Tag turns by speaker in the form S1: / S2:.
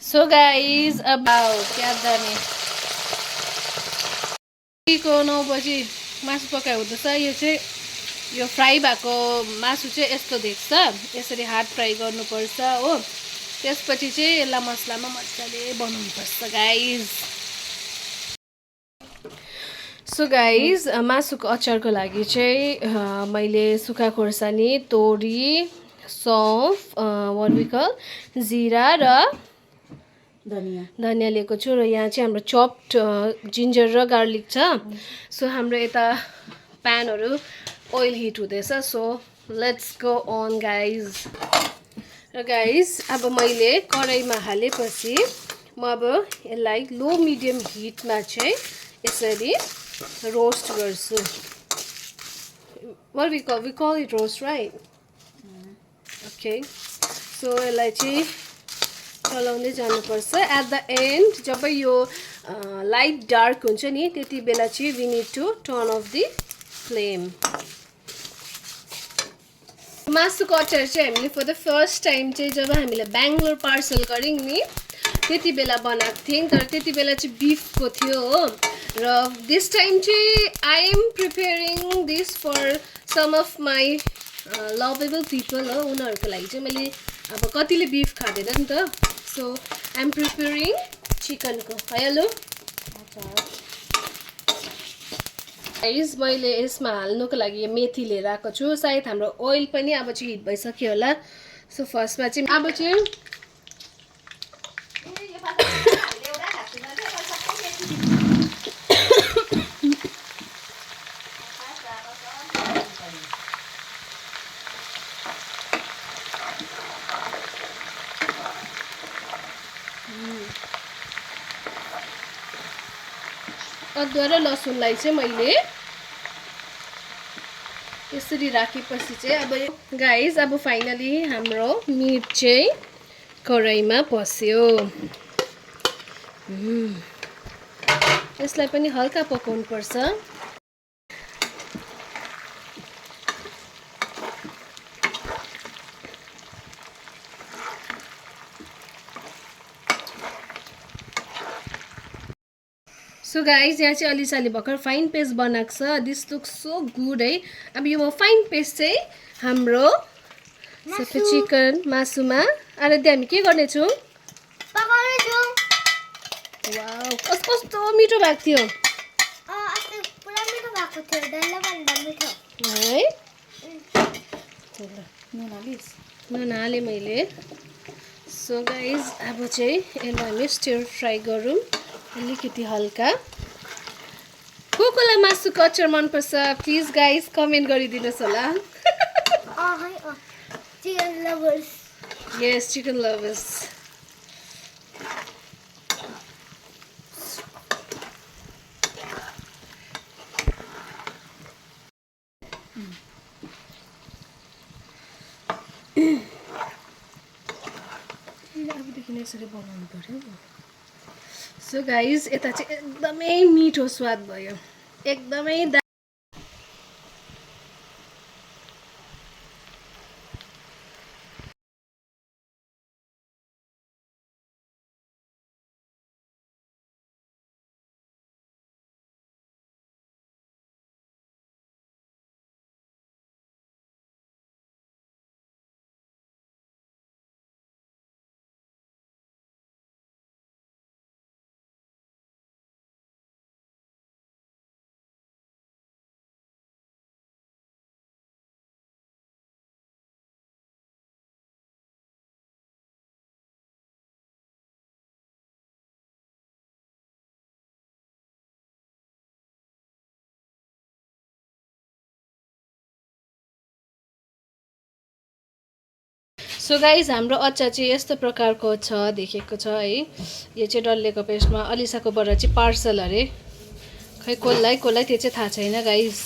S1: So guys अब क्या जाने को 9 बजी मासु पकाइ हुँदैछ। यो चाहिँ यो फ्राई भएको मासु चाहिँ यस्तो देख्छ, यसरी हार्ड फ्राई गर्नुपर्छ हो। त्यसपछि चाहिँ यसलाई मसलामा मजाले बनाउनुपर्छ गाइज। सो गाइज मासुको अचारको लागि चाहिँ मैले सुक्खा खोर्सानी, तोरी, सौंफ, जिरा र धनिया लिएको छु। र यहाँ चाहिँ हाम्रो चप्ड जिन्जर र गार्लिक छ। सो हाम्रो यता प्यानहरू ओइल हिट हुँदैछ। So let's go on guys. र गाइज अब मैले कराईमा हालेपछि म अब यसलाई लो मिडियम हिटमा चाहिँ यसरी रोस्ट गर्छु। What we call it roast, right? Okay. So यसलाई चाहिँ चलाउँदै जानुपर्छ। एट द एन्ड जब यो लाइट डार्क हुन्छ नि त्यति बेला चाहिँ we need to turn off the flame. मासुको अचार चाहिँ हामीले फर द फर्स्ट टाइम चाहिँ जब हामीले बेङ्गलोर पार्सल गऱ्यौँ नि त्यति बेला बनाएको थियौँ। तर त्यति बेला चाहिँ बिफको थियो हो। र दिस टाइम चाहिँ I am preparing this for some of my lovable people हो। उनीहरूको लागि चाहिँ मैले अब कतिले बिफ खाँदैन नि त। सो आई एम प्रिपेयरिङ चिकनको हेलो गाइस। मैले यसमा हाल्नुको लागि यो मेथी लिएर आएको छु। सायद हाम्रो ओइल पनि अब चाहिँ हिट भइसक्यो होला। सो फर्स्टमा चाहिँ अब चाहिँ अदुवा र लसुनलाई चाहिँ मैले यसरी राखेपछि चाहिँ अब गाइस अब फाइनली हाम्रो मिट चाहिँ कराईमा पस्यो। यसलाई पनि हल्का पकाउनु पर्छ। सो गाइज यहाँ चाहिँ अलिसाली भर्खर फाइन पेस्ट बनाएको छ। दिस लुक्स सो गुड है। अब यो फाइन पेस्ट चाहिँ हाम्रो सबै चिकन मासुमा आराध्य हामी के गर्नेछौँ? वाउ कस्तो मिठो भएको थियो है। नुन हालेँ मैले। सो गाइज अब चाहिँ यसलाई हामी स्टिर फ्राई गरौँ अलिकति हल्का। कोलाई मासुको अचार मनपर्छ प्लिज गाइज कमेन्ट गरिदिनुहोस् होला। यस चिकन लभर्स। अबदेखि यसरी बनाउनु पर्यो। सो गाइज यता चाहिँ एकदमै मिठो स्वाद भयो एकदमै। सो गाइज हाम्रो अचार चाहिँ यस्तो प्रकारको छ देखेको छ है। यो चाहिँ डल्लेको पेस्टमा अलिसाकोबाट चाहिँ पार्सल अरे खै कसलाई त्यो चाहिँ थाहा छैन गाइज।